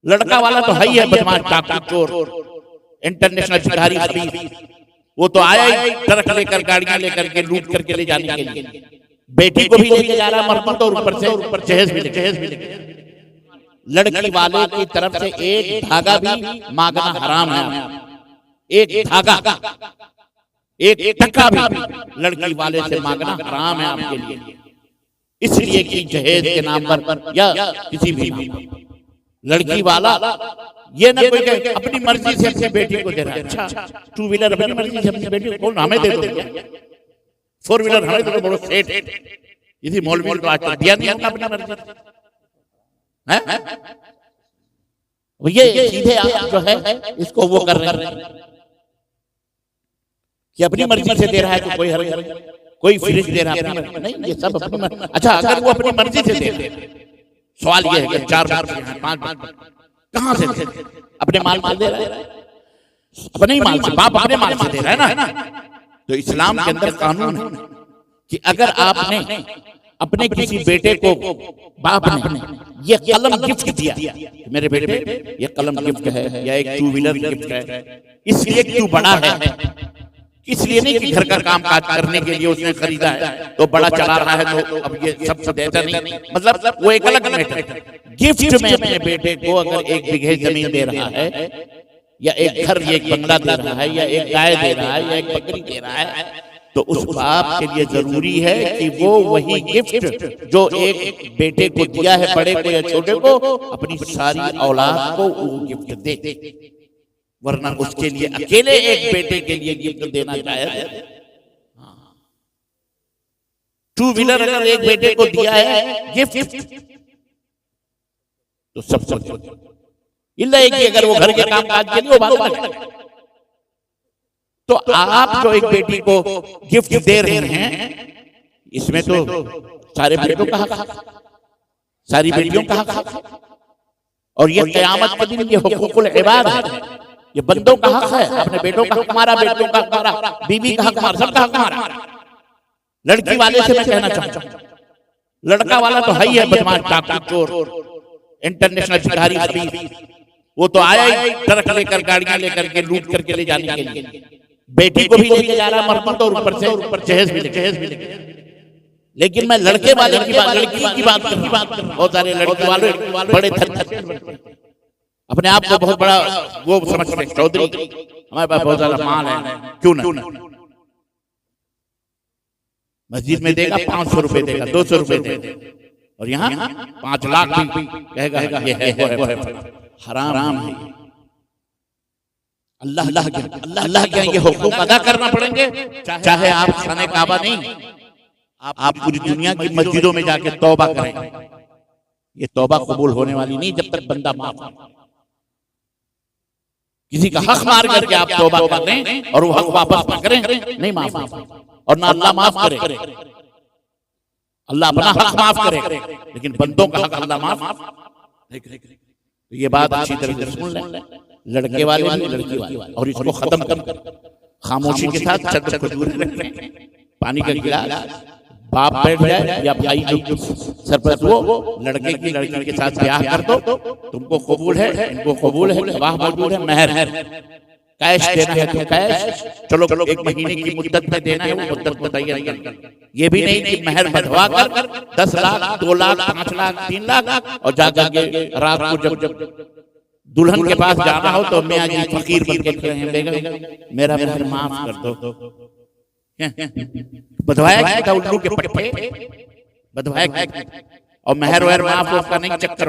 लड़का वाला तो है ही है बदमाश, डाकू, चोर, इंटरनेशनल भिखारी खबीर। वो तो आया ही ट्रक लेकर, गाड़ियां लेकर के लूट करके ले जाने के लिए। बेटी को भी लेके जा रहा मर्द तो ऊपर से जहेज भी लेके। लड़की वाले की तरफ से एक धागा भी मांगना हराम है। एक धागा, एक टका भी लड़की वाले से मांगना हराम है आपके लिए, इसलिए कि जहेज के नाम पर या किसी भी नाम पर। लड़की वाला ये ना कोई अपनी मर्जी से अपनी बेटी को दे रहा है। अच्छा, टू व्हीलर अपनी मर्जी से अपनी बेटी को हमें दे दो, फोर व्हीलर हमें दे दो, बोलो सेठ यदि मौलवी तो आज दिया नहीं होगा अपनी मर्जी है। ये सीधे आप जो है इसको वो कर रहे हैं कि अपनी मर्जी से दे रहा है, तो कोई हर कोई फ्रिज दे रहा है अपनी मर्जी नहीं, ये सब अपनी मर्जी। अच्छा, अगर वो अपनी मर्जी से दे रहे, सवाल ये है कि 4 5 कहां से अपने माल दे रहा है? अपने ही माल से, बाप अपने माल से दे रहा है ना। तो इस्लाम के अंदर कानून है कि अगर आपने अपने किसी बेटे को, बाप ने ये कलम गिफ्ट दिया, मेरे बेटे ये कलम गिफ्ट है या एक टू व्हीलर गिफ्ट है, इसलिए क्यों बड़ा है, इसलिए नहीं कि घर का काम काज करने के लिए उसने खरीदा है तो बड़ा चला रहा है तो अब ये सब देता नहीं, मतलब वो एक अलग मैटर। गिफ्ट में अपने बेटे को अगर 1 बीघे जमीन दे रहा है या एक घर, एक बंगला दे रहा है या एक गाय दे रहा है या एक बकरी दे रहा है, तो उस बाप के लिए जरूरी है कि वो वही गिफ्ट जो एक बेटे को दिया है, बड़े को या छोटे को, अपनी सारी औलाद को वो गिफ्ट दे। वरना उसके लिए अकेले एक बेटे के लिए गिफ्ट देना चाहिए। टू व्हीलर अगर एक बेटे को दिया है गिफ्ट तो सब इल्ला है कि अगर वो घर के काम काज के लिए वो बात है। तो आप जो एक बेटी को गिफ्ट दे रहे हैं, इसमें तो सारे बेटों का हक, सारी बेटियों का हक, और ये क़यामत के दिन ये हुकूकुल इबाद है, ये बंदों का हक है। अपने बेटों का हक हमारा, बेटों का हक हमारा, बीवी का हक हमारा, सबका हक हमारा। लड़की वाले से मैं कहना चाहता हूं, लड़का वाला तो है ही है बदमाश, डाकू, चोर, इंटरनेशनल भिखारी खबीर। वो तो आया ही ट्रक लेकर, गाड़ियां लेकर के लूट करके ले जाने के लिए। बेटी को भी लेके जा रहा मर्द तो ऊपर से जहेज भी लेके। लेकिन मैं लड़के वाले की बात, लड़की की बात कर रहा हूं। बहुत सारे लड़के वाले बड़े अपने आप को बहुत बड़ा वो समझते हैं, चौधरी हमारे पास बहुत सारा माल है, क्यों ना मस्जिद में देगा 500 रुपए देगा, 200 रुपए देगा, और यहाँ 5 लाख भी कहेगा ये है हराम है। अल्लाह के ये हुकूक अदा करना पड़ेंगे, चाहे आप खाने काबा नहीं, आप पूरी दुनिया की मस्जिदों में जाके तौबा करें। ये तौबा कबूल होने वाली नहीं जब तक बंदा माफ है। किसी का हक मार करके आप तौबा कर दें और वो हक वापस ना करें, नहीं माफ, और ना अल्लाह माफ करे। अल्लाह अपना हक माफ करे, लेकिन बंदों का हक अल्लाह माफ नहीं करे। ये बात अच्छी तरह से सुन लें, लड़के वाले भी लड़की वाले, और इसको खत्म कर खामोशी के साथ चद्दर को दूर रखें, पानी का गिलास, बाप बैठ जाए या भाई जो सरपंच वो लड़के की लड़की के साथ ब्याह कर दो, तुमको कबूल है, इनको कबूल है, गवाह मौजूद है, महर कैश देना है तो कैश, चलो 1 महीने की मुद्दत में देना है, वो मुद्दत बताइए। ये भी नहीं कि महर बढ़वा कर 10 लाख 2 लाख 5 लाख 3 लाख और जाकर के रात को जब दुल्हन के पास जाना हो तो मैं आज फकीर बन के खड़े हैं, बेगम मेरा महर माफ कर दो। बधवाया था उल्लू के पट्टे, बधवाया और महर वहर माफ उसका नहीं चक्कर।